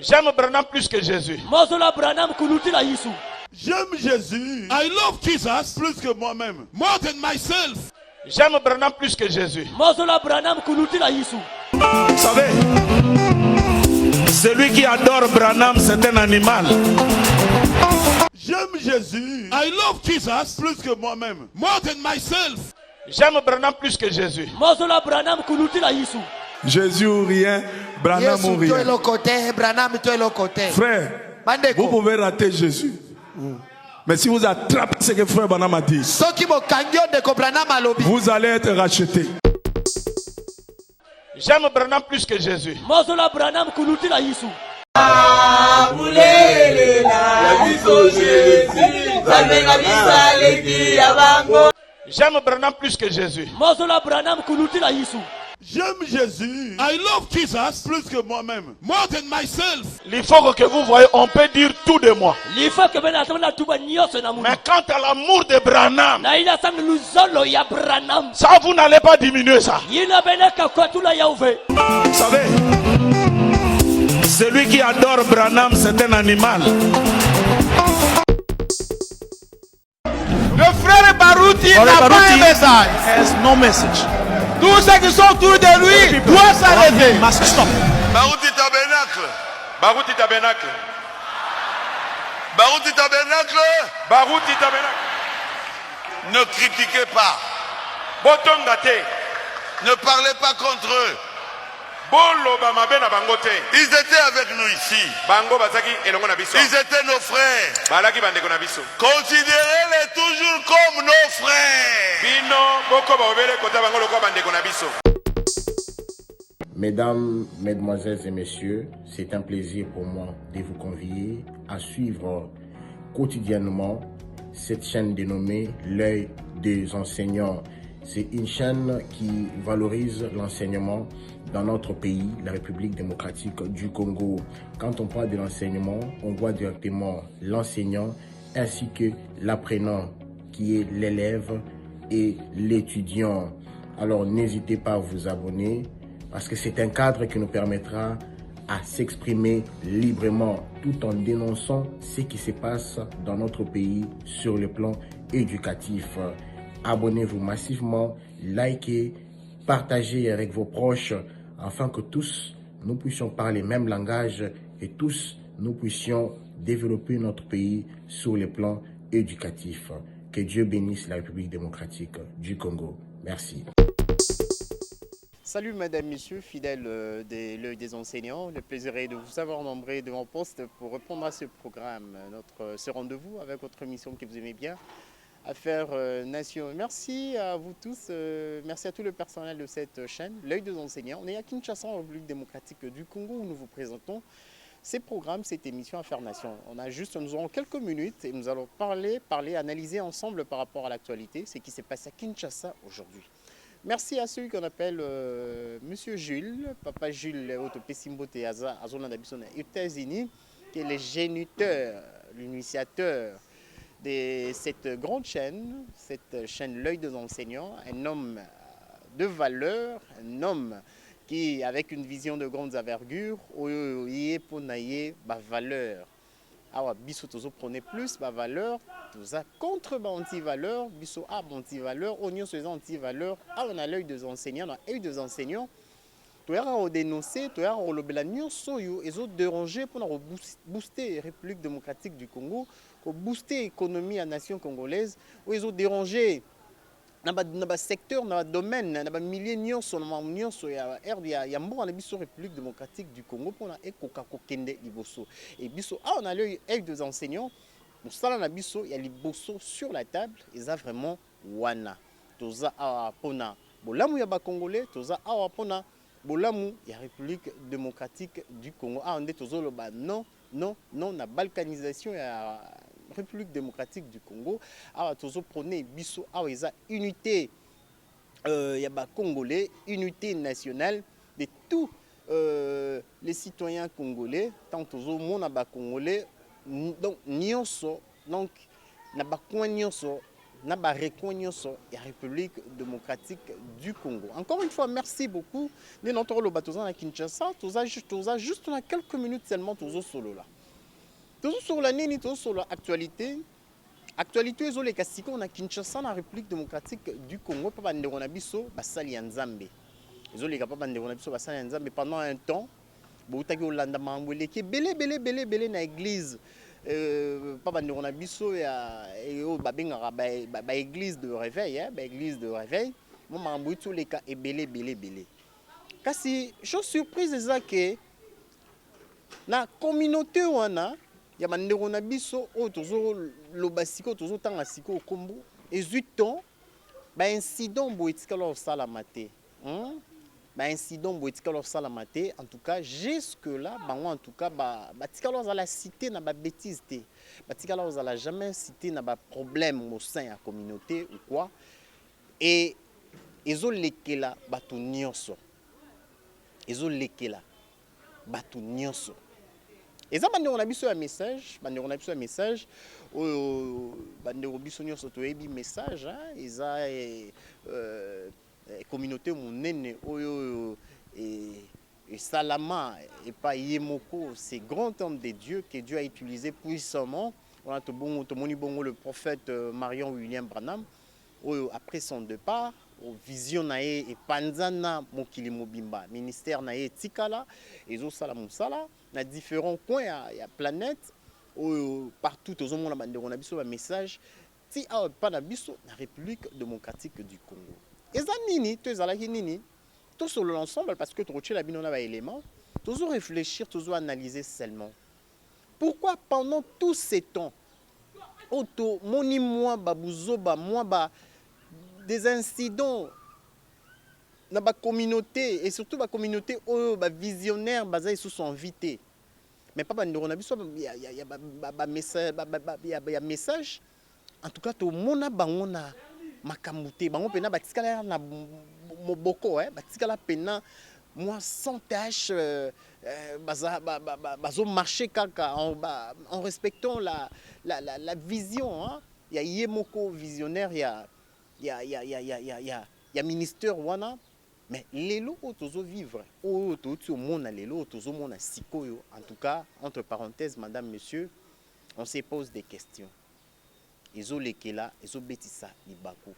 J'aime Branham plus que Jésus. J'aime Jésus. I love Jesus Plus que moi-même. more than myself. J'aime Branham plus que Jésus. Vous savez, celui qui adore Branham, c'est un animal. J'aime Jésus. I love Jesus Plus que moi-même. more than myself. J'aime Branham plus que Jésus. Jésus ou rien, Branham ou rien. Frère, vous pouvez rater Jésus. Mais si vous attrapez ce que frère Branham a dit, vous allez être racheté. J'aime Branham plus que Jésus. J'aime Branham plus que Jésus. J'aime Jésus. I love Jesus Plus que moi-même. more than myself. Il faut que vous voyez, on peut dire tout de moi. Mais quant à l'amour de Branham, ça vous n'allez pas diminuer ça. Vous savez, celui qui adore Branham, c'est un animal. Le frère Barouti n'a pas un message. Has no message. Tous ceux qui sont autour de lui doivent s'arrêter. Must stop. Barouti Tabernacle. Barouti Tabernacle. Barouti Tabernacle. Barouti Tabernacle. Ne critiquez pas. Botongate. Ne parlez pas contre eux. Ils étaient avec nous ici. Ils étaient nos frères. Considérez-les toujours comme nos frères. Mesdames, mesdemoiselles et messieurs, c'est un plaisir pour moi de vous convier à suivre quotidiennement cette chaîne dénommée L'œil des enseignants. C'est une chaîne qui valorise l'enseignement dans notre pays, la République démocratique du Congo. Quand on parle de l'enseignement, on voit directement l'enseignant ainsi que l'apprenant qui est l'élève et l'étudiant. Alors n'hésitez pas à vous abonner parce que c'est un cadre qui nous permettra à s'exprimer librement tout en dénonçant ce qui se passe dans notre pays sur le plan éducatif. Abonnez-vous massivement, likez, partagez avec vos proches afin que tous nous puissions parler le même langage et tous nous puissions développer notre pays sur le plan éducatif. Que Dieu bénisse la République démocratique du Congo. Merci. Salut mesdames, messieurs, fidèles de l'œil des enseignants. Le plaisir est de vous avoir nombré devant poste pour répondre à ce programme, ce rendez-vous avec votre émission que vous aimez bien, Affaires Nation. Merci à vous tous, merci à tout le personnel de cette chaîne, l'œil des enseignants. On est à Kinshasa, en République démocratique du Congo, où nous vous présentons ces programmes, cette émission Affaires Nation. Nous aurons quelques minutes et nous allons parler, analyser ensemble par rapport à l'actualité, ce qui s'est passé à Kinshasa aujourd'hui. Merci à celui qu'on appelle Monsieur Jules, Papa Jules Autopessimbote Azona d'Abisson aux États-Unis, qui est le géniteur, l'initiateur de cette grande chaîne, L'œil des enseignants, un homme de valeur, un homme qui, avec une vision de grandes envergures, y est pour naïe valeur. Alors, biso tozo prenez plus valeur, toza contre anti-valeur, biso anti-valeur, oignon sur anti-valeur, on a l'œil des enseignants, on a l'œil des enseignants. Tu as dénoncé, tu as les autres dérangés pour booster la République démocratique du Congo, pour booster l'économie à la nation congolaise, où ils ont dérangé dans le secteur, dans le domaine, dans les milliers de gens, dans la République démocratique du Congo, pour et biso, on a l'œil des enseignants, nous sommes il y a les bossos sur la table, ils ont vraiment wana. Toza apona, bolamu ya ba Congolais, toza apona. Bolamu, il y a la République démocratique du Congo. On dit toujours non, la balkanisation, il y a la République démocratique du Congo. Alors, toujours prenez biso, il y a unité, il y a les Congolais, unité nationale de tous les citoyens congolais. Tant toujours monde Congolais, donc nyonso, donc na bakwa nyonso na ba reconnaissance la République démocratique du Congo. Encore une fois, merci beaucoup de notre lobatozan à Kinshasa. Toza juste dans quelques minutes seulement tozo solo là. Tozo sur la nini, tozo sur l'actualité. Actualité ezo les kasiko na Kinshasa na République démocratique du Congo pa bande rona biso basali ya Nzambe. Ezo les pa bande rona biso basali ya Nzambe pendant un temps. Boutaki olanda mambwele ki belé na église. Pas bande rona biso ya ba bengara ba église de réveil hein, ba église de réveil. Mo mambwe tous les cas et belé. Kasi chose surprise eza que na communauté wana ya bandeko na biso o tozo lobasiko tozo tanga siko okombo ezuiton ba incident boetikala osalamate ba incident boetikala osalamate en tout cas jusque là bango en tout cas ba tikala za la cité na ba bêtise té ba tikala za la jamais cité na ba problème au sein ya communauté ou quoi et ezo lekela batu nyonso ezo lekela batu nyonso. Et ça, on a besoin d'un message, on a besoin d'un message, on a besoin d'un message, et ça, communauté monnaie, et Salama, et pas Yemoko, ces grands hommes de Dieu que Dieu a utilisé puissamment. On a le prophète Marion William Branham, après son départ, vision nae et panzana mokili mobimba ministère nae tikala ezo sala musala na différents coins ya planète partout aux monde bande on a biso ba message ti a pa na biso na République démocratique du Congo eza nini to ezala ki nini to sur l'ensemble parce que to la bino na ba éléments toujours réfléchir toujours analyser seulement pourquoi pendant tout ces temps auto moni moi babuzo ba moi ba des incidents dans la communauté et surtout la communauté visionnaire basée sur son invité. Mais pas il y a message en tout cas tout le monde a makamute bango pena batikala na moboko batikala pena moi sans tâche bazo marcher kaka en respectant la vision il y a Yemoko visionnaire il y a ministère wana mais lelo otozo vivre otozo mona lelo otozo mona sikoyo en tout cas entre parenthèses madame monsieur on se pose des questions ezo lekela ezo betisa libako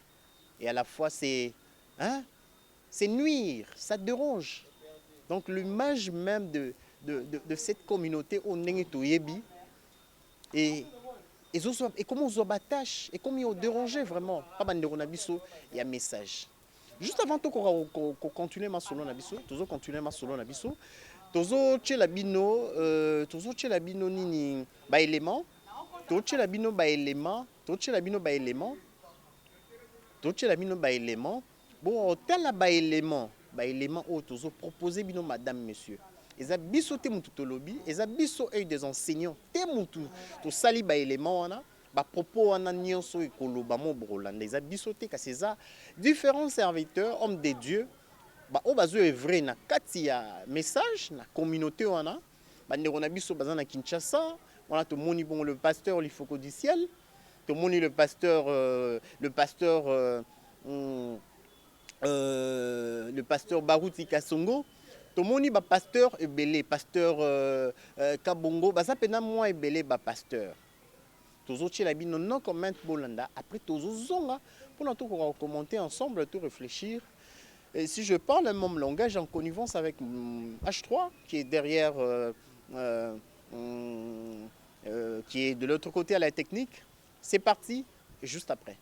et à la fois c'est nuire ça dérange donc l'image même de cette communauté au ndenge toyebi et comment on s'attache et comment on dérange vraiment pas bande on a biso il y a message juste avant qu'on continue ma solo na biso toujours continuer ma solo na biso toujours tchela bino nini ba élément to tchela bino ba élément bon tel ba élément o toujours proposer bino madame monsieur eza biso te mutu tolobi eza biso œil des enseignants te mutu to sali ba élément wana ba propos wana nyonso ekoloba mo bolanda eza biso te kasi eza différents serviteurs hommes de Dieu ba o bazo evre na kati ya message na communauté wana ba ndeko na biso baza na Kinshasa wana to moni bon le pasteur Lifoko du ciel to moni le pasteur Baruti Kasongo to moni ba pasteur ebele pasteur Kabongo ba pena moi ebele ba pasteur tozo tchela bino non comment bolanda après tozo zonga pour nous tout commenter ensemble tout réfléchir et si je parle un même langage en connivence avec H3 qui est derrière qui est de l'autre côté à la technique c'est parti juste après.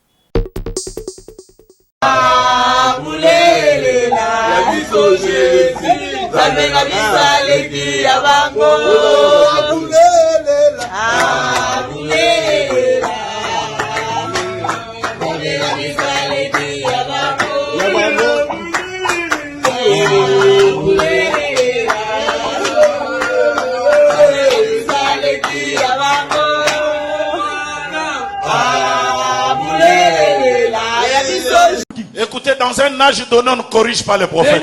Écoutez, dans un âge donné, on ne corrige pas les prophètes.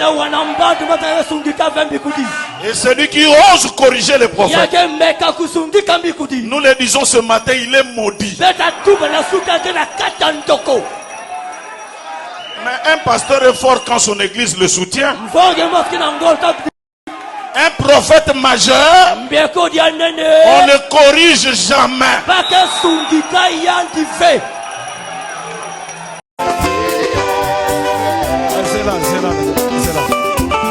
Et celui qui ose corriger les prophètes, nous le disons ce matin, il est maudit. Mais un pasteur est fort quand son église le soutient. Un prophète majeur, on ne corrige jamais.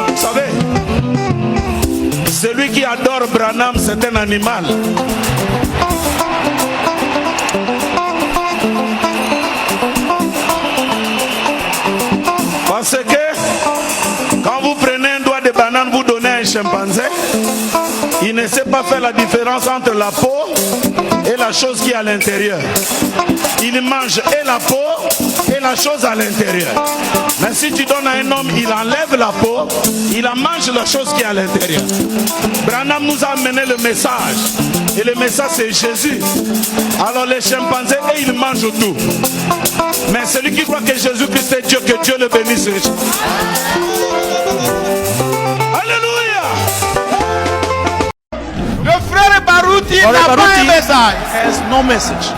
Vous savez, celui qui adore Branham, c'est un animal. Parce que quand vous prenez un doigt de banane, vous donnez à un chimpanzé, il ne sait pas faire la différence entre la peau et la chose qui est à l'intérieur. Il mange et la peau et la chose à l'intérieur. Mais si tu donnes à un homme, il enlève la peau, il mange la chose qui est à l'intérieur. Branham nous a amené le message. Et le message c'est Jésus. Alors les chimpanzés, et ils mangent tout. Mais celui qui croit que Jésus-Christ est Dieu, que Dieu le bénisse. Alléluia. Le frère Barouti n'a pas un message. Has no message.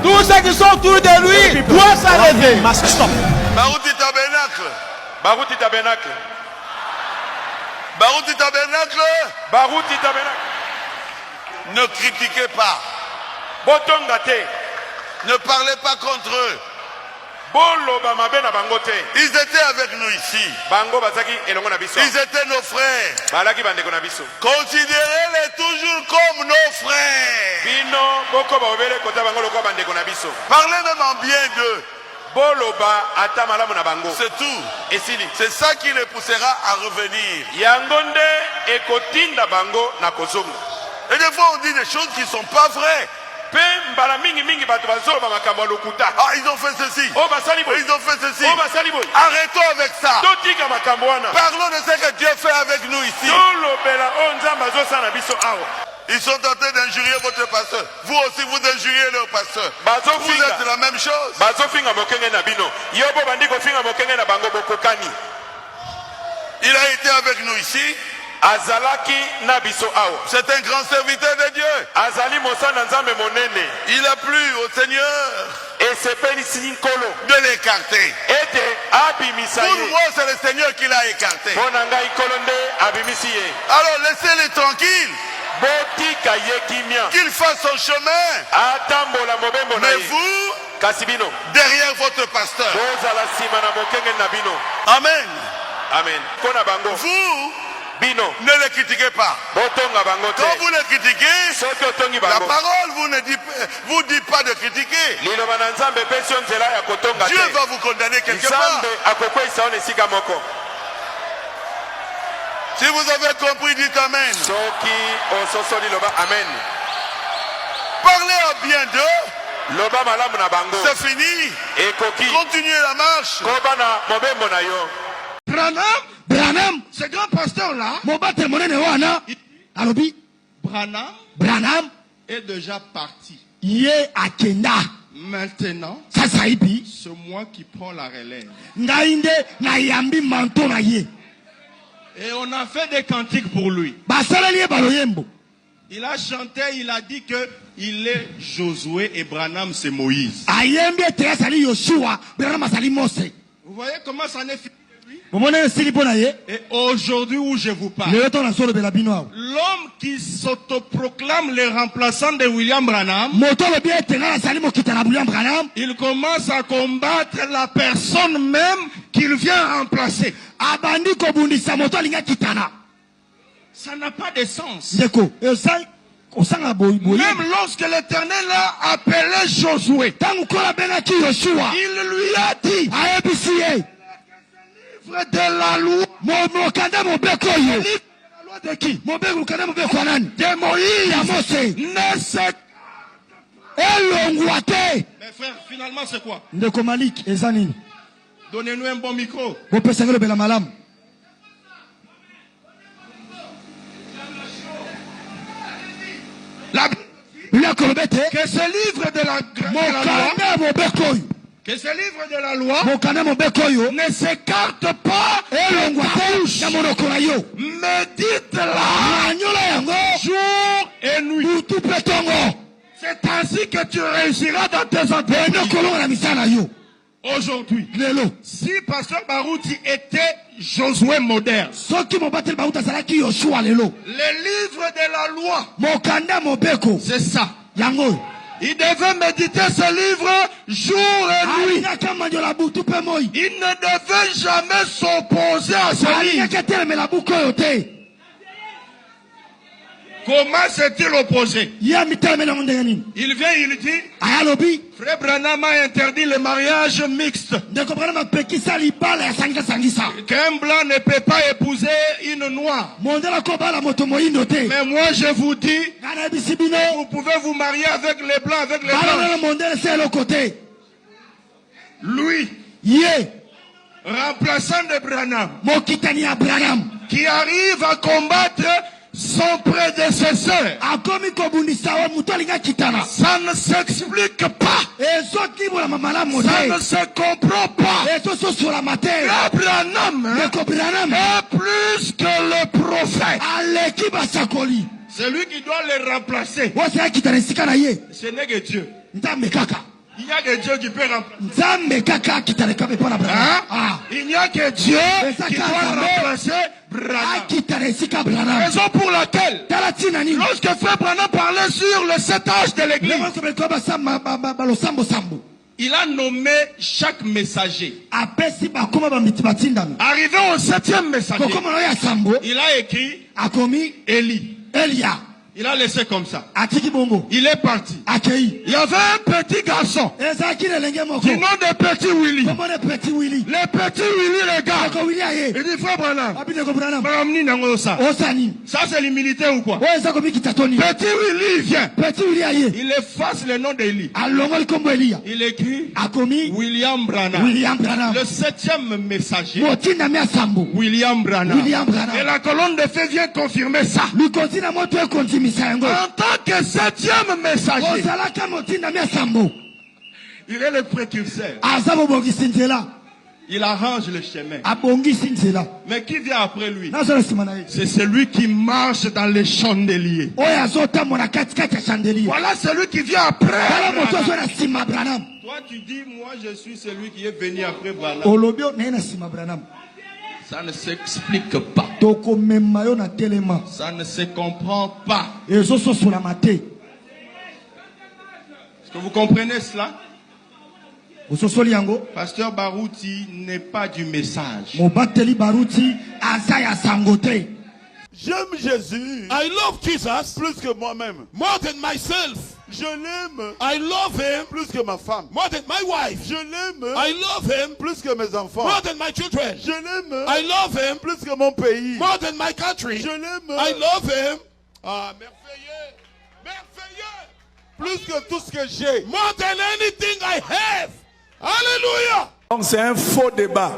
Tous ceux qui sont autour de lui doivent s'arrêter. Must stop. Barouti tabernacle. Barouti tabernacle. Barouti tabernacle. Barouti tabernacle. Ne critiquez pas. Botongate. Ne parlez pas contre eux. Ils étaient avec nous ici. Ils étaient nos frères. Considérez-les toujours comme nos frères. Parlez même en bien d'eux. C'est tout. C'est ça qui les poussera à revenir. Et des fois on dit des choses qui ne sont pas vraies. Ah, ils ont fait ceci. Ils ont fait ceci. Arrêtons avec ça. Parlons de ce que Dieu fait avec nous ici. Ils sont en train d'injurier votre pasteur. Vous aussi, vous injuriez leur pasteur. Vous êtes la même chose. Il a été avec nous ici. C'est un grand serviteur de Dieu. Il a plu au Seigneur de l'écarter. Pour moi, c'est le Seigneur qui l'a écarté. Alors laissez-les tranquilles. Qu'il fasse son chemin. Mais vous, derrière votre pasteur. Amen. Amen. Vous, ne les critiquez pas. Quand vous les critiquez, la parole vous dit pas de critiquer. Dieu va vous condamner quelque part. Si vous avez compris, dites Amen. Parlez à bien d'eux. C'est fini. Continuez la marche. Branham, ce grand pasteur-là, Branham est déjà parti. Maintenant, c'est moi qui prends la relève. Et on a fait des cantiques pour lui. Il a chanté, il a dit que il est Josué et Branham c'est Moïse. Vous voyez comment ça n'est fini? Et aujourd'hui où je vous parle, l'homme qui s'autoproclame le remplaçant de William Branham, il commence à combattre la personne même qu'il vient remplacer. Ça n'a pas de sens. Même lorsque l'Éternel a appelé Josué, il lui a dit de la loi de qui? De Moïse. Mais frère, finalement c'est quoi? Donnez-nous un bon micro. Que ce livre de la loi que ce livre de la loi ne s'écarte pas de ta bouche. Médite-la jour et nuit. C'est ainsi que tu réussiras dans tes entreprises. Aujourd'hui, si Pasteur Barouti était Josué moderne, le livre de la loi, c'est ça. Il devait méditer ce livre jour et nuit. Il ne devait jamais s'opposer à ce livre. Comment s'est-il opposé? Il vient, il dit, Frère Branham a interdit le mariage mixte. Qu'un blanc ne peut pas épouser une noire. Mais moi je vous dis, vous pouvez vous marier avec les blancs, avec les blancs. Lui, remplaçant de Branham, qui arrive à combattre son prédécesseur. Ça ne s'explique pas. Ça ne se comprend pas. Branham est plus que le prophète. C'est lui qui doit le remplacer. Ce n'est que Dieu. Il n'y a que Dieu qui peut remplacer. Il n'y a que Dieu qui doit remplacer Branham. Raison pour laquelle, lorsque Frère Branham parlait sur le 7 âges de l'église, il a nommé chaque messager. Arrivé au 7e messager, il a écrit Élie. Il a laissé comme ça. Il est parti. Il y avait un petit garçon du nom de Petit Willy. Le Petit Willy, regarde. Il dit, Frère Branham, ça c'est l'humilité ou quoi? Petit Willy vient. Il efface le nom d'Élie. Il écrit William Branham. Le 7e messager. William Branham. Et la colonne de feu vient confirmer ça. En tant que 7e messager, il est le précurseur. Il arrange le chemin. Mais qui vient après lui? C'est celui qui marche dans les chandeliers. Voilà celui qui vient après. Toi tu dis, moi je suis celui qui est venu après Branham. Ça ne s'explique pas. Ça ne se comprend pas. Est-ce que vous comprenez cela? Pasteur Barouti n'est pas du message. J'aime Jésus. I love Jesus plus que moi-même. more than myself. Je l'aime I love him plus que ma femme. more than my wife. Je l'aime I love him plus que mes enfants. more than my children. Je l'aime I love him plus que mon pays. more than my country. Je l'aime I love him. Ah, merveilleux. Merveilleux. plus que tout ce que j'ai. More than anything I have. Alléluia. Donc c'est un faux débat.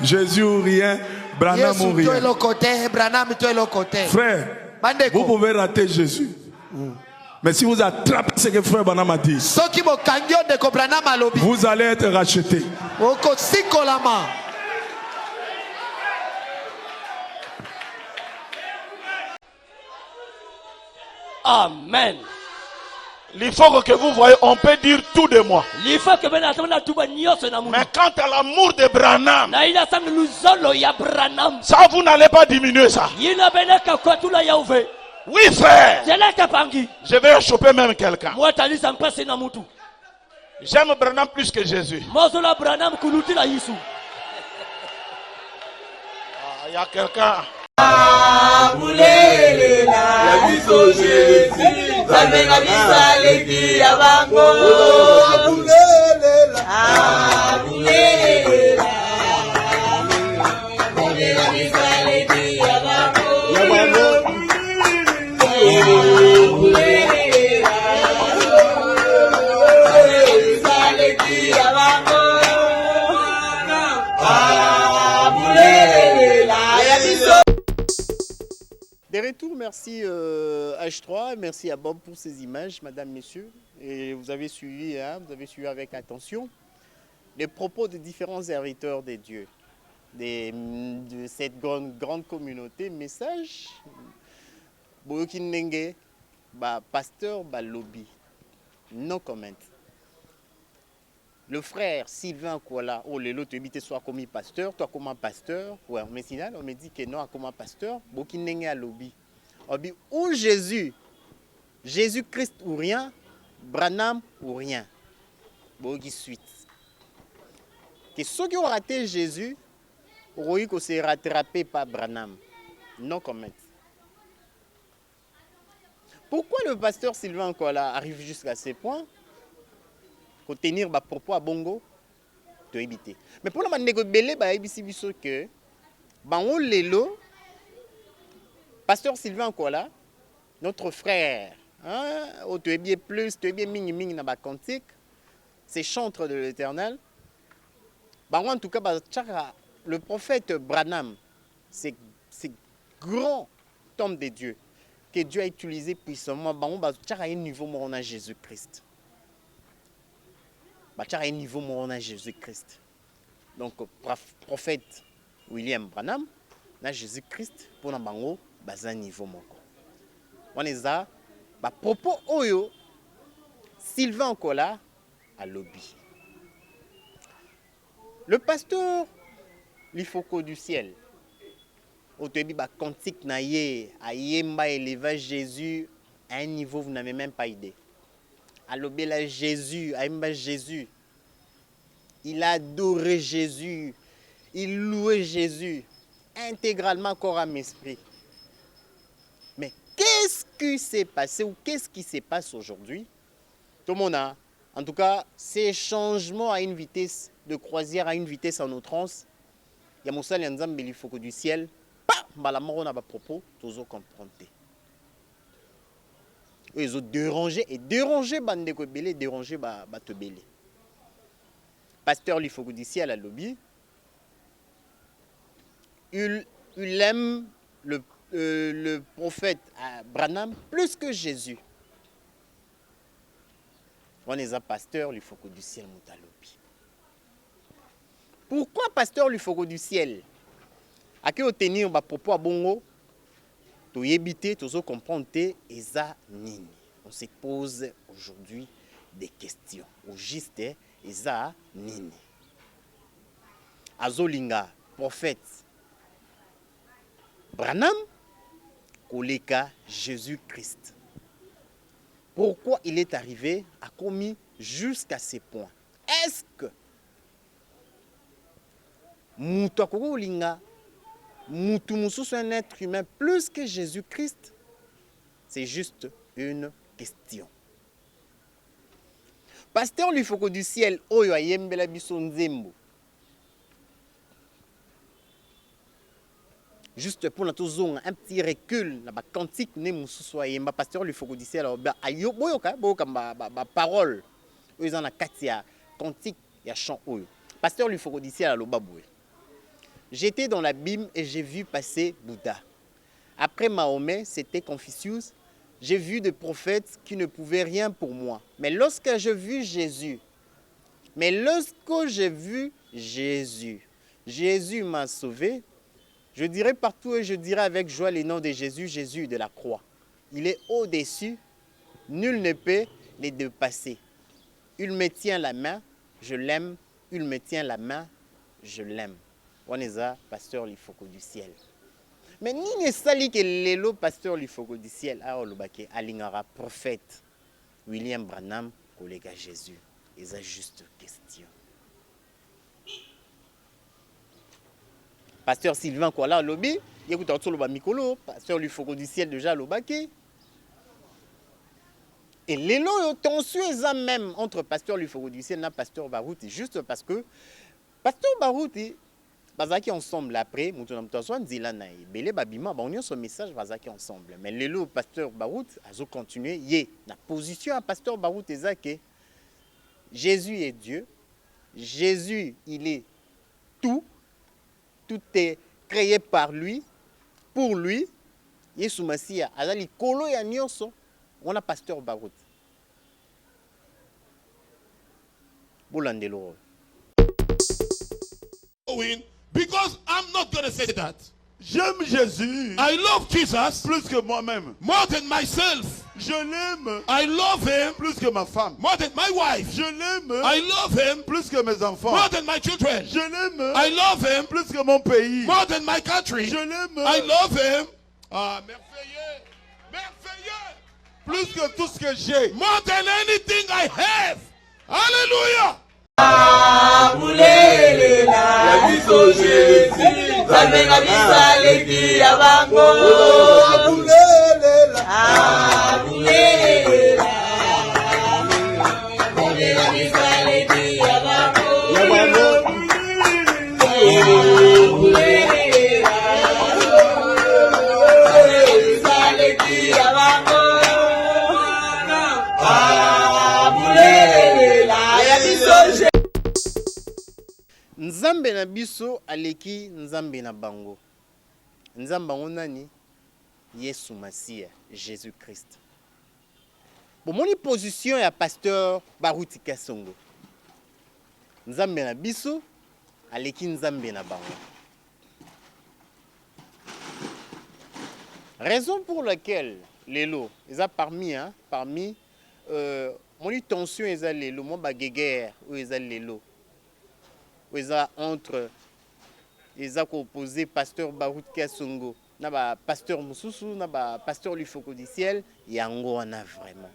Jésus ou rien, Branham ou rien. Frère, vous pouvez rater Jésus. Mais si vous attrapez ce que Frère Branham a dit, vous allez être racheté. Amen. Il faut que vous voyez, on peut dire tout de moi. Mais quant à l'amour de Branham, ça vous n'allez pas diminuer ça. Oui frère. Je vais choper même quelqu'un. J'aime Branham plus que Jésus. Il y a quelqu'un. Des retours, merci H3, merci à Bob pour ces images, madame, messieurs. et vous avez suivi avec attention les propos de différents serviteurs de Dieu, de cette grande communauté. Message, Boyokinenge, pasteur, lobby, no comment. Le frère Sylvain Kouala, oh les lots, tu habites soit comme pasteur, toi comme pasteur, ouais, mais sinon, on me dit que non, comme pasteur, Boyokinenge à lobby. Ou Jésus-Christ ou rien, Branham ou rien. Boyoki suite. Que ceux qui ont raté Jésus, auraient que se rattrapé par Branham. Non comment. Pourquoi le pasteur Sylvain Kouala arrive jusqu'à ce point? Pour tenir propos à Bongo, de éviter. Mais pour le moment, que Lelo, pasteur Sylvain Kouala, notre frère, tu es bien plus, tu es bien ming dans la cantique, c'est chantre de l'Éternel. En tout cas, le prophète Branham, c'est grand homme de Dieu que Dieu a utilisé puissamment. À un niveau où a Jésus-Christ. À un niveau où on a Jésus-Christ. Donc, prophète William Branham, na Jésus-Christ pour nous un niveau. On est à propos oyo Sylvain Kouala à lobby. Le pasteur l'Ifoko du ciel. Au début, cantique naïe, ayemba éleva Jésus à un niveau vous n'avez même pas idée. À l'obéla Jésus, ayemba Jésus. Il a adoré Jésus, il louait Jésus intégralement corps à esprit. Mais qu'est-ce qui s'est passé ou qu'est-ce qui se passe aujourd'hui? Tout le monde a, en tout cas, ces changements à une vitesse de croisière, à une vitesse en outrance. Il y a Moussa Lianzam, il faut que du ciel, la mort n'a pas propos, tous ont compris. Ils ont dérangé et dérangé bande de belé, dérangé te belé. Pasteur il faut que du ciel à lobby. Il aime le prophète Branham plus que Jésus. On est un pasteur, il faut que du ciel monte à lobby. Pourquoi pasteur il faut que du ciel? À qui obtenir ma propos à bongo, to yébité, to comprendre et ça nini. On se pose aujourd'hui des questions. Au juste et ça nini. Azolinga, prophète Branham, koleka Jésus-Christ. Pourquoi il est arrivé à commis jusqu'à ce point? Est-ce que Moutakolinga Moutoumousou est un être humain plus que Jésus-Christ? C'est juste une question. Pasteur lui faut que du ciel, oyo ayembela biso nzembo. Juste pour notre zone, un petit recul, la cantique ne moussoua yemba pasteur lui faut que du ciel, ayo boyoka parole. Ils en a katia cantique ya chant oyo. Pasteur lui faut que du ciel à l'obaboué. J'étais dans la Bible et j'ai vu passer Bouddha. Après Mahomet, c'était Confucius. J'ai vu des prophètes qui ne pouvaient rien pour moi. Mais lorsque j'ai vu Jésus, Jésus m'a sauvé. Je dirai partout et je dirai avec joie les noms de Jésus, Jésus de la croix. Il est au-dessus, nul ne peut les dépasser. Il me tient la main, je l'aime. Il me tient la main, je l'aime. On est à pasteur l'Ifoko du ciel. Mais ni ne sali que l'élo pasteur l'Ifoko du ciel. Ah, olobake alingara prophète William Branham, collègue à Jésus. Et ça juste question. Pasteur Sylvain Kouala lobby, il écoute autour le mikolo, pasteur l'Ifoko du ciel déjà lobake. Et l'élo tension est même entre pasteur l'Ifoko du ciel et pasteur Barouti, juste parce que pasteur Barouti bazaki ensemble après mutu dit là na belé babima ba on son message bazaki ensemble mais le pasteur Barout a continué yé la position à pasteur Barout ezake Jésus est Dieu, Jésus il est tout est créé par lui pour lui Yesu Masia azali kolo ya nyonso on a pasteur Barout bolandelo. Because I'm not going to say that. J'aime Jésus. I love Jesus plus que moi-même. more than myself. Je l'aime. I love him plus que ma femme. more than my wife. Je l'aime. I love him plus que mes enfants. more than my children. Je l'aime. I love him plus que mon pays. more than my country. Je l'aime. I love him. Ah, merveilleux. Merveilleux. Plus que tout ce que j'ai. More than anything I have. Hallelujah. Nzambe na biso aleki nzambe na bango. Nzambe ngo nani? Yesu Masia, Jésus Christ. Bon, mon position ya pasteur Baruti Kasongo. Nzambe na biso aleki nzambe na bango. Raison pour laquelle lelo, ils a parmi mon tension ils a lelo, mon baguerre ou ils a lelo. Ils a entre ils a opposé pasteur Baruti Kasongo na ba pasteur Mususu na ba pasteur Lufoko du ciel yango wana vraiment.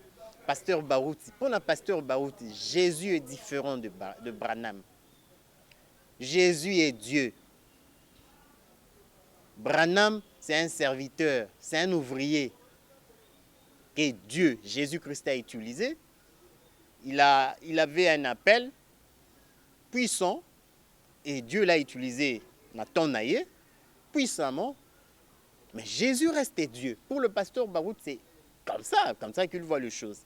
Pasteur Baruti, pour la pasteur Baruti, Jésus est différent de Branham. Jésus est Dieu. Branham, c'est un serviteur, c'est un ouvrier que Dieu, Jésus-Christ a utilisé. Il avait un appel puissant et Dieu l'a utilisé puissamment. Mais Jésus restait Dieu. Pour le pasteur Baruti, c'est comme ça qu'il voit les choses.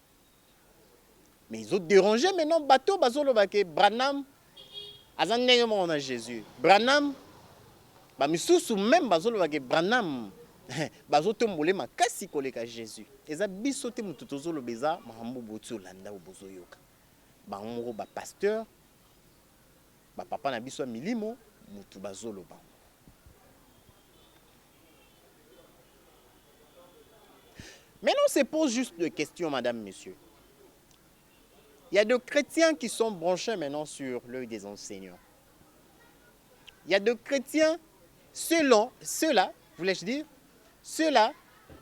Mais ils ont dérangé maintenant bateau bazolo bake Branham azanenge mon Jésus. Branham ba misusu même bazolo bake Branham bazoto mbole makasi koleka Jésus. Eza bisote mututozolo beza mahambo botu landa obozo yoka. Ba ngoro ba pasteur ba papa na biso milimo mutu bazolo ba. Maintenant, on se pose juste des questions, madame, monsieur. Il y a des chrétiens qui sont branchés maintenant sur l'œil des enseignants. Il y a des chrétiens, ceux-là, voulais-je dire, ceux-là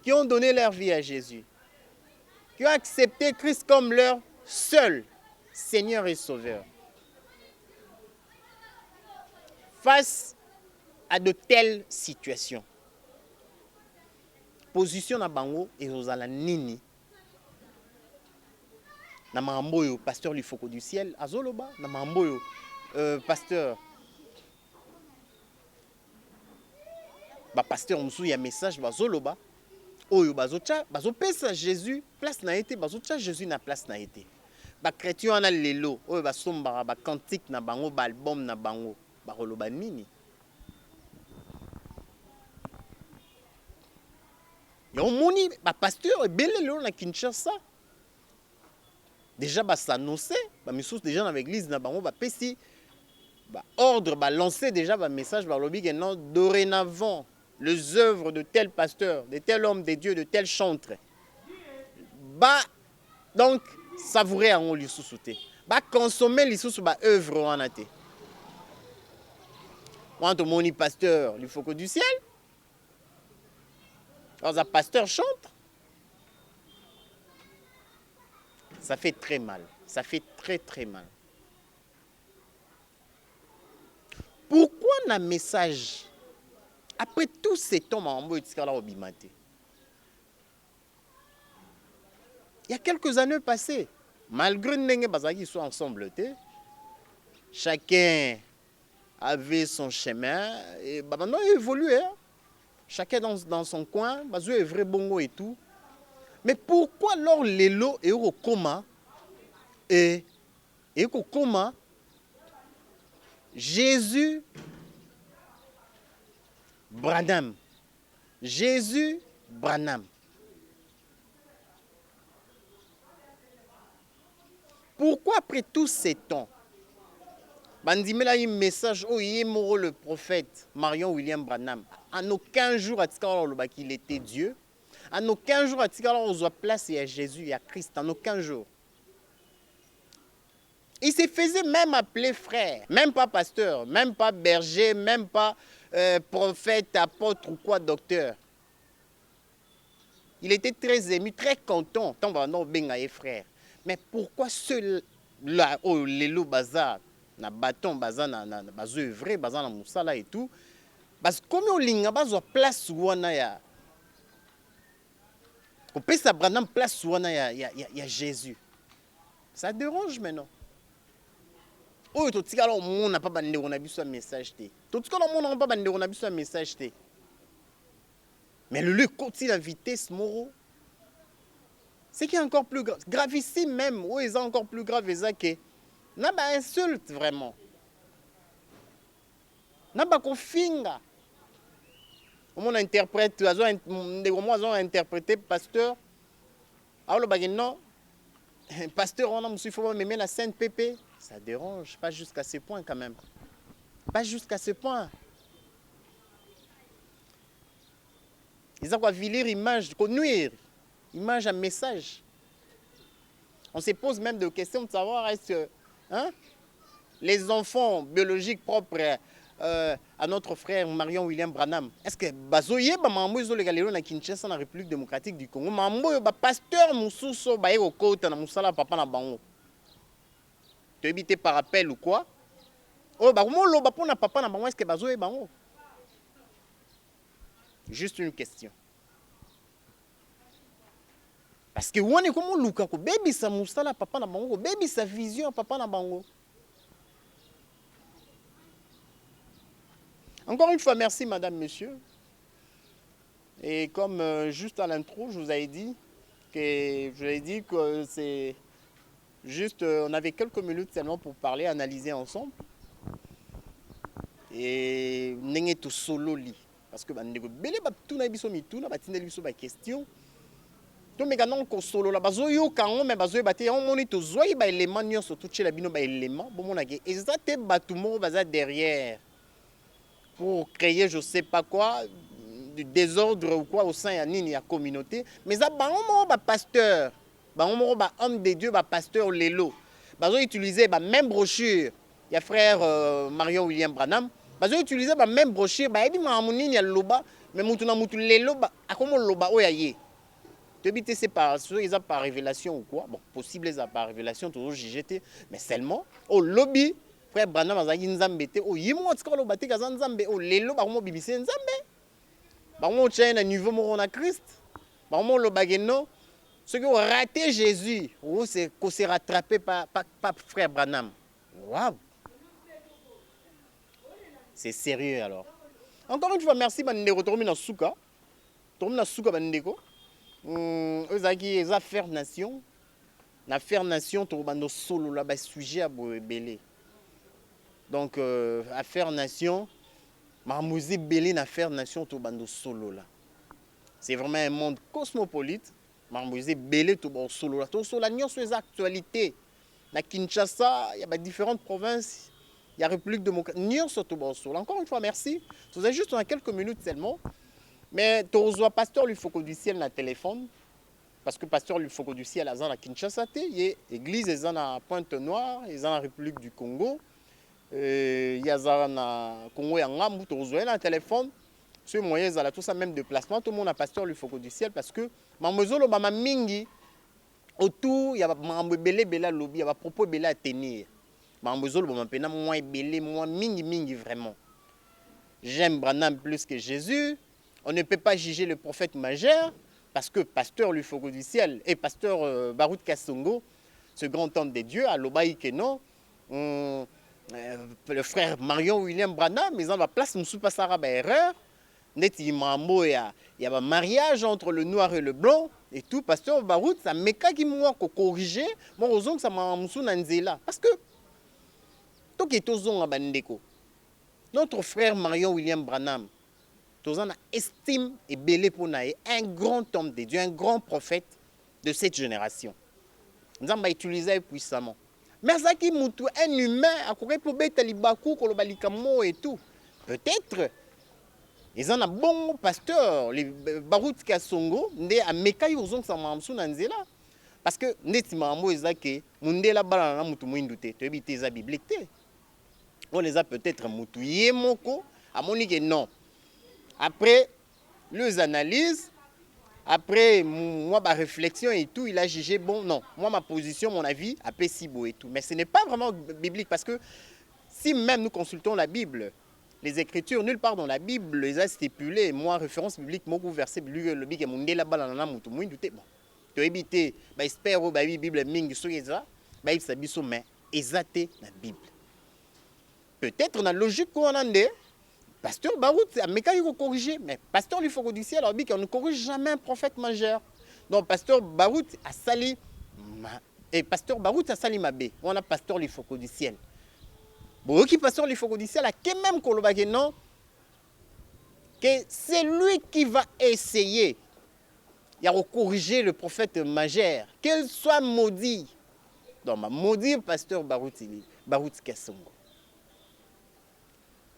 qui ont donné leur vie à Jésus, qui ont accepté Christ comme leur seul Seigneur et Sauveur. Face à de telles situations, position na bango ezozala nini na mamboyo pasteur Lufoko du ciel azoloba na mamboyo pasteur ba pasteur musu ya message bazoloba oyo bazopesa Jésus place na été bazocha Jésus na place na été ba chrétien na lelo oyo basombara ba cantique na bango ba album na bango bakoloba nini. On moni ba pasteur et belé le na Kinshasa. Déjà ba s'annoncer, ba misous déjà dans l'église na bango ba pesi ba ordre ba lancer déjà ba message ba lobby que non dorénavant les œuvres de tel pasteur, de tel homme de Dieu, de tel chantre. Ba donc savourer en li sous-souté. Ba consommer li sous ba œuvre en até. Quand moni pasteur, il faut que du ciel. Quand un pasteur chante, ça fait très mal. Ça fait très très mal. Pourquoi un message, après tous ces temps, il y a quelques années passées, malgré qu'ils soient ensemble, chacun avait son chemin et maintenant il évolue. Chacun dans son coin, bazo est vrai bongo et tout. Mais pourquoi alors l'élo est au coma et au coma Jésus Branham. Jésus Branham. Pourquoi après tous ces temps, bandimela un message où il est mort le prophète Marion William Branham. En aucun jour qu'il était Dieu. En aucun jour on a place à Jésus et à Christ. En aucun jour. Il se faisait même appeler frère, même pas pasteur, même pas berger, même pas prophète, apôtre ou quoi, docteur. Il était très ému, très content. Tant qu'on a frère. Mais pourquoi ceux-là, les loups bazar, na bâton bazar, na bazar vrai, bazar na moussala et tout, parce que comme on linga bazar place ouana ya, on peut s'abrandam place ouana ya Jésus. Ça dérange maintenant. Oh, tout ce qu'on monde n'a pas bandé, on a vu ce message. Tout ce qu'on monde n'a pas bandé, on a vu ce message. Mais le continue la vitesse, Moro. C'est qui est encore plus grave. Gravissime même. Oui, ils sont encore plus grave. Que n'a pas insulte vraiment. N'a pas qu'on finga. On interprète, on a interprété pasteur. Alors le bagage non. Pasteur, on a il faut même la Sainte Pépé. Ça dérange, pas jusqu'à ce point quand même. Pas jusqu'à ce point. Ils ont quoi viler image, nuire, image à message. On se pose même des questions de savoir est-ce que les enfants biologiques propres à notre frère Marion William Branham, est-ce que bazoye ba mambo zo legalelo na Kinshasa na République démocratique du Congo, mambo ba pasteur mususo ba yeko kota na musala papa na bango. Tu habité par appel ou quoi? Oh ba comment lo ba pona papa na bango est-ce que bazoye bango? Juste une question. Parce que on est comme Luka ko baby sa musala papa na bango, baby sa vision papa na bango. Encore une fois, merci madame, monsieur. Et comme juste à l'intro, je vous avais dit que c'est juste, on avait quelques minutes seulement pour parler, analyser ensemble. Et n'est tout solo li. Parce que belé ba tout na biso mituna ba tineli biso ba question. To mega non ko solo la bazo yo kango me bazo ba te on moni to zoi ba élément nyonso tout chez la bino ba élément bon mona ke ezate ba tout mo baza derrière pour créer je sais pas quoi du désordre ou quoi au sein de la communauté mais ça ba on ba pasteur ba on ba homme de Dieu ba pasteur lelo bazo utiliser ba même brochure il y a frère Marion William Branham bazo utiliser ba même brochure ba ebi ma munini ya loba mais mutu na mutu lelo ba akomo loba oyaye c'est par révélation ou quoi. Bon, possible c'est par révélation, toujours JGT, mais seulement au lobby, frère Branham azaki nzambete, au yimo atskalo bate kaza nzambe, au lelo ba mo bibisi nzambe. Ba mo tient un niveau mo na Christ. Ba mo lo bageno, ceux qui ont raté Jésus, ou c'est qu'on s'est rattrapé par frère Branham. Waouh. C'est sérieux alors. Encore une fois merci bandeko tourmi na suka. Tourmi na suka bandeko. Les affaires nation, l'affaire nation, tout le solo là, sujet à belé. Donc affaire nation, marmousé belé l'affaire nation, tout le solo là. C'est vraiment un monde cosmopolite. Marmousé belé tout le solo là. Tout solo là, sur les actualités. La Kinshasa, il y a différentes provinces, il y a République démocratique, sur tout le solo. Encore une fois, merci. Vous avez juste quelques minutes seulement. Mais le pasteur lui faut que du ciel na téléphone parce que pasteur lui faut que du ciel à la Kinshasa il église est à Pointe-Noire ils sont en République du Congo il y a na Congo ya ngambu tozoé na téléphone ce moyen za tout ça même déplacement tout le monde a pasteur lui faut que du ciel parce que mamozolo ba mingi autour il y a mambo belé bela lobby il y a propos bela à tenir mamozolo ba pena moins belé moins mingi vraiment. J'aime Branham plus que Jésus. On ne peut pas juger le prophète majeur parce que pasteur Lufogo du ciel et pasteur Baroud Kassongo, ce grand homme de Dieu, à l'Obaï Kenon, le frère Marion William Branham, ils ont la place, nous ne pas ça erreur. Net il y a un mariage entre le noir et le blanc et tout. Pasteur Baroud, ça me qui moi corriger, moi raison que ça m'a moussou nanzela parce que tout qui est aux à bandeko. Notre frère Marion William Branham. Tous en estime et belé pour naïe un grand homme de Dieu, un grand prophète de cette génération. Nous avons utilisé puissamment. Mais ça qui moutou un humain à courir pour bête libakou kolobalikamo et tout. Peut-être ils ont un bon pasteur les Barout Kasongo ndé a mekai ozong sa mamsu nanzela parce que neti mambo ezake mundela bala na mutu mwindute to ebite za biblique. On les a peut-être moutou yemoko a monique non. Après les analyses, après moi ma réflexion et tout, il a jugé bon non, moi ma position, mon avis, après si beau et tout. Mais ce n'est pas vraiment biblique parce que si même nous consultons la Bible, les Écritures, nulle part dans la Bible les a stipulé, moi référence biblique, mon verset biblique, le bible monde la bala na mutu moi douter bon. To éviter ba espère ba Bible mingi so eza, ba il sabiso mais ezate la Bible. Peut-être dans la logique qu'on a ndé pasteur Barout a mécanique corriger mais pasteur lui faut du ciel alors qu'on ne corrige jamais un prophète majeur. Donc pasteur Barout a sali et pasteur Barout a sali mabé. On a pasteur lui faut du ciel. Bon qui pasteur lui faut du ciel a quand même kolobake non que c'est lui qui va essayer de corriger le prophète majeur qu'il soit maudit. Donc maudit pasteur Barout Kasongo.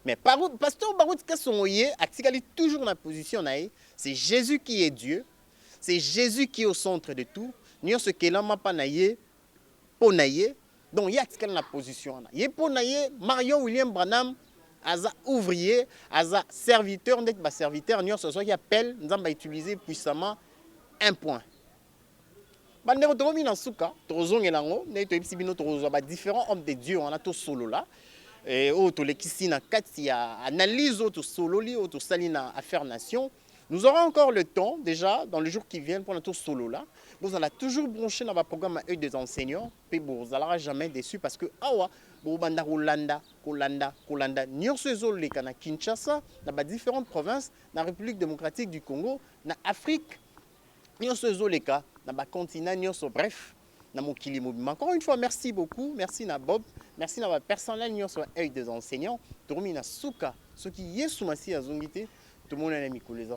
Mais pasteur Barout Kasongoye a toujours dans la position, c'est Jésus qui est Dieu, c'est Jésus qui est au centre de tout. Nous ce qu'il n'a pas naïe, pour naïe, donc il y a dans la position. Il est pour naïe, Marion William Branham, asa ouvrier, asa serviteur, n'est pas serviteur, nous ce soit qui appelle, nous allons utiliser puissamment un point. Bandero tomi na suka, tozong elango, ne to ipsi bino tozo ba différents hommes de Dieu, on a tout solo là. Et auto les qui na kati analyse auto solo li auto salina affaire nation. Nous aurons encore le temps déjà dans les jours qui viennent pour notre solo là. Vous allez toujours brancher dans votre programme à œil des enseignants, puis vous n'allez jamais déçu parce que awa bo banda Kolanda nyonso les kana Kinshasa dans différentes provinces, dans la République démocratique du Congo, dans Afrique nyonso les cas dans le continent nyonso bref. Encore une fois, merci beaucoup. Merci à Bob. Merci à la personnel sur œil des enseignants. Tout le monde a souka. Ce qui est sous ma si à zongité. Tout le monde a mis les